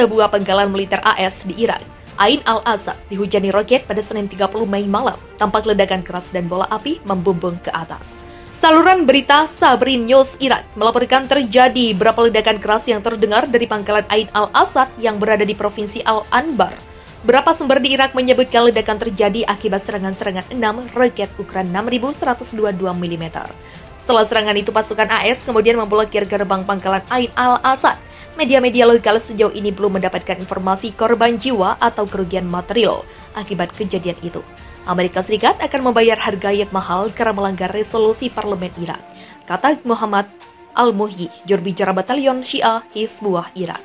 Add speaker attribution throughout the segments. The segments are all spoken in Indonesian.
Speaker 1: sebuah pangkalan militer AS di Irak, Ain al-Asad, dihujani roket pada Senin 30 Mei malam. Tampak ledakan keras dan bola api membumbung ke atas. Saluran berita Sabrin News Irak melaporkan terjadi beberapa ledakan keras yang terdengar dari pangkalan Ain al-Asad yang berada di Provinsi Al-Anbar. Beberapa sumber di Irak menyebutkan ledakan terjadi akibat serangan-serangan 6 roket ukuran 6122 mm. Setelah serangan itu, pasukan AS kemudian memblokir gerbang pangkalan Ain al-Asad. Media-media lokal sejauh ini belum mendapatkan informasi korban jiwa atau kerugian material akibat kejadian itu. Amerika Serikat akan membayar harga yang mahal karena melanggar resolusi parlemen Irak, kata Muhammad Al-Muhyi, juru bicara Batalion Syiah Hizbullah Irak.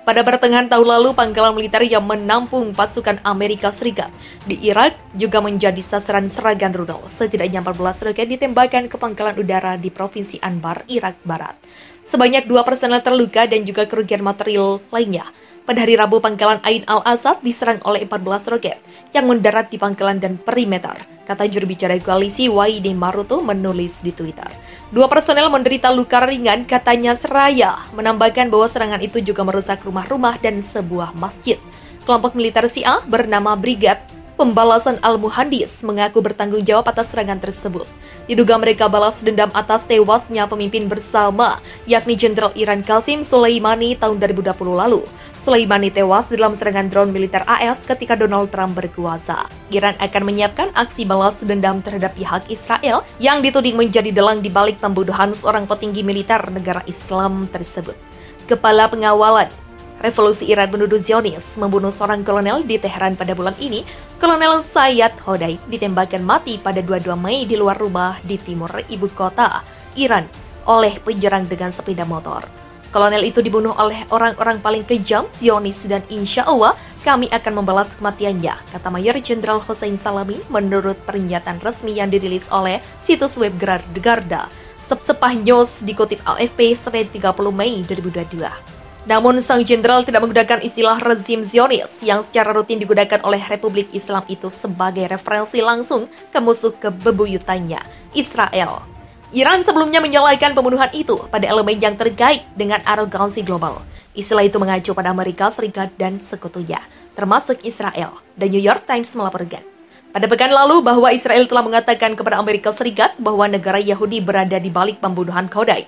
Speaker 1: Pada pertengahan tahun lalu, pangkalan militer yang menampung pasukan Amerika Serikat di Irak juga menjadi sasaran serangan rudal. Setidaknya 14 roket ditembakkan ke pangkalan udara di Provinsi Anbar, Irak Barat. Sebanyak 2 personel terluka dan juga kerugian material lainnya. Pada hari Rabu, pangkalan Ain al-Asad diserang oleh 14 roket yang mendarat di pangkalan dan perimeter, kata juru bicara koalisi Wahidin Maruto menulis di Twitter. 2 personel menderita luka ringan, katanya seraya menambahkan bahwa serangan itu juga merusak rumah-rumah dan sebuah masjid. Kelompok militer Syiah bernama Brigad Pembalasan Al-Muhandis mengaku bertanggung jawab atas serangan tersebut. Diduga mereka balas dendam atas tewasnya pemimpin bersama, yakni Jenderal Iran Qasim Soleimani tahun 2020 lalu. Soleimani tewas dalam serangan drone militer AS ketika Donald Trump berkuasa. Iran akan menyiapkan aksi balas dendam terhadap pihak Israel yang dituding menjadi dalang di balik pembunuhan seorang petinggi militer negara Islam tersebut. Kepala Pengawalan Revolusi Iran menuduh Zionis membunuh seorang kolonel di Teheran pada bulan ini. Kolonel Sayyad Hodai ditembakkan mati pada 22 Mei di luar rumah di timur ibu kota Iran oleh penyerang dengan sepeda motor. Kolonel itu dibunuh oleh orang-orang paling kejam Zionis dan insya Allah kami akan membalas kematiannya, kata Mayor Jenderal Hossein Salami menurut pernyataan resmi yang dirilis oleh situs web Garda. Sepah News dikutip AFP Senin 30 Mei 2022. Namun, sang jenderal tidak menggunakan istilah rezim Zionis yang secara rutin digunakan oleh Republik Islam itu sebagai referensi langsung ke musuh kebebuyutannya, Israel. Iran sebelumnya menyalahkan pembunuhan itu pada elemen yang terkait dengan arogansi global. Istilah itu mengacu pada Amerika Serikat dan sekutunya, termasuk Israel, dan New York Times melaporkan pada pekan lalu bahwa Israel telah mengatakan kepada Amerika Serikat bahwa negara Yahudi berada di balik pembunuhan Hodai.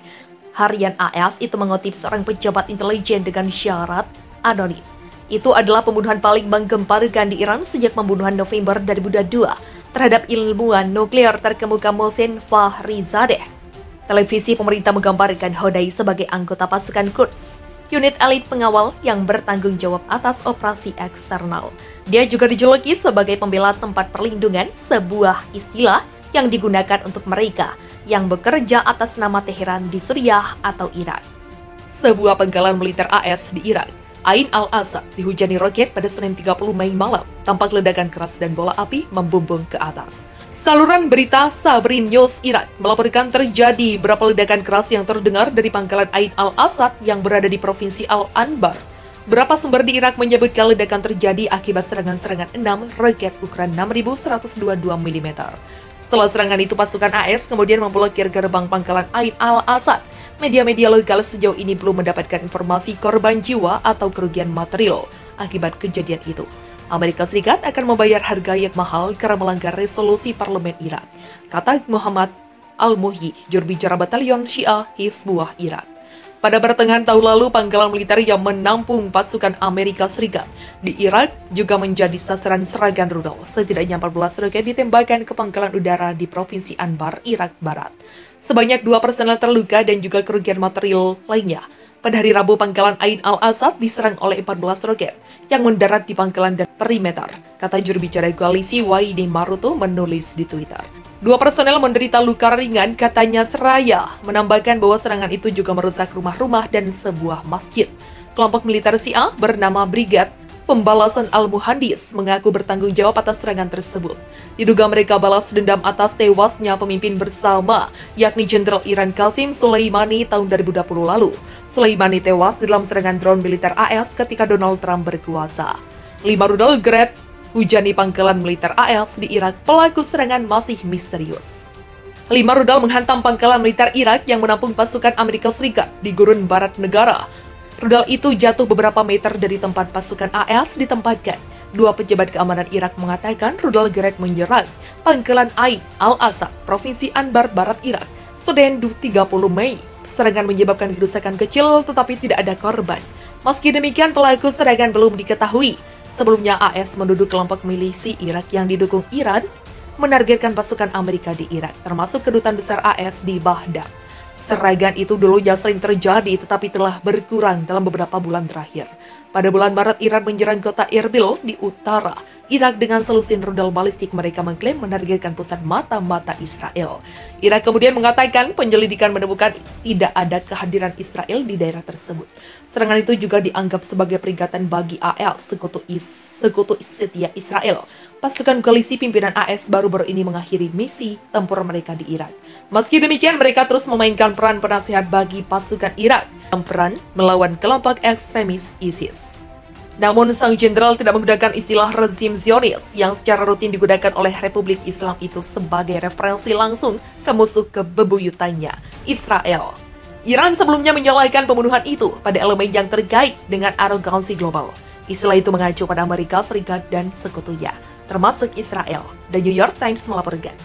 Speaker 1: Harian AS itu mengutip seorang pejabat intelijen dengan syarat anonim. Itu adalah pembunuhan paling menggemparkan di Iran sejak pembunuhan November 2022 terhadap ilmuwan nuklir terkemuka Mohsen Fakhrizadeh. Televisi pemerintah menggambarkan Hodai sebagai anggota pasukan Quds, unit elit pengawal yang bertanggung jawab atas operasi eksternal. Dia juga dijuluki sebagai pembela tempat perlindungan, sebuah istilah yang digunakan untuk mereka yang bekerja atas nama Teheran di Suriah atau Irak. Sebuah pangkalan militer AS di Irak, Ain al-Asad, dihujani roket pada Senin 30 Mei malam. Tampak ledakan keras dan bola api membumbung ke atas. Saluran berita Sabrin News Irak melaporkan terjadi beberapa ledakan keras yang terdengar dari pangkalan Ain al-Asad yang berada di Provinsi Al-Anbar. Beberapa sumber di Irak menyebutkan ledakan terjadi akibat serangan-serangan 6 roket ukuran 6122 mm. Setelah serangan itu, pasukan AS kemudian memblokir gerbang pangkalan Ain al-Asad. Media-media lokal sejauh ini belum mendapatkan informasi korban jiwa atau kerugian material akibat kejadian itu. Amerika Serikat akan membayar harga yang mahal karena melanggar resolusi parlemen Irak, kata Muhammad Al-Muhyi, juru bicara Batalion Syiah Hizbullah Irak. Pada pertengahan tahun lalu, pangkalan militer yang menampung pasukan Amerika Serikat di Irak juga menjadi sasaran serangan rudal. Setidaknya 14 roket ditembakkan ke pangkalan udara di Provinsi Anbar, Irak Barat. Sebanyak 2 personel terluka dan juga kerugian material lainnya. Pada hari Rabu, pangkalan Ain al-Asad diserang oleh 14 roket yang mendarat di pangkalan dan perimeter, kata juru bicara koalisi Wahidin Maruto menulis di Twitter. 2 personel menderita luka ringan, katanya seraya menambahkan bahwa serangan itu juga merusak rumah-rumah dan sebuah masjid. Kelompok militer Syiah bernama Brigad Pembalasan Al-Muhandis mengaku bertanggung jawab atas serangan tersebut. Diduga mereka balas dendam atas tewasnya pemimpin bersama, yakni Jenderal Iran Qasim Soleimani tahun 2020 lalu. Soleimani tewas dalam serangan drone militer AS ketika Donald Trump berkuasa. 5 rudal Grad hujani pangkalan militer AS di Irak. Pelaku serangan masih misterius. 5 rudal menghantam pangkalan militer Irak yang menampung pasukan Amerika Serikat di gurun barat negara. Rudal itu jatuh beberapa meter dari tempat pasukan AS ditempatkan. Dua pejabat keamanan Irak mengatakan rudal Gerret menyerang pangkalan Ain al-Asad, Provinsi Anbar, Barat Irak, Senin 30 Mei. Serangan menyebabkan kerusakan kecil tetapi tidak ada korban. Meski demikian, pelaku serangan belum diketahui. Sebelumnya AS menduduk kelompok milisi Irak yang didukung Iran menargetkan pasukan Amerika di Irak, termasuk kedutaan besar AS di Baghdad. Serangan itu dulunya sering terjadi tetapi telah berkurang dalam beberapa bulan terakhir. Pada bulan Maret, Iran menyerang kota Erbil di utara Irak dengan selusin rudal balistik. Mereka mengklaim menargetkan pusat mata-mata Israel. Irak kemudian mengatakan penyelidikan menemukan tidak ada kehadiran Israel di daerah tersebut. Serangan itu juga dianggap sebagai peringatan bagi AS, sekutu setia Israel. Pasukan koalisi pimpinan AS baru-baru ini mengakhiri misi tempur mereka di Irak. Meski demikian, mereka terus memainkan peran penasihat bagi pasukan Irak dalam peran melawan kelompok ekstremis ISIS. Namun, sang jenderal tidak menggunakan istilah rezim Zionis yang secara rutin digunakan oleh Republik Islam itu sebagai referensi langsung ke musuh kebebuyutannya, Israel. Iran sebelumnya menyalahkan pembunuhan itu pada elemen yang terkait dengan arogansi global. Istilah itu mengacu pada Amerika Serikat dan sekutunya, termasuk Israel. The New York Times melaporkan.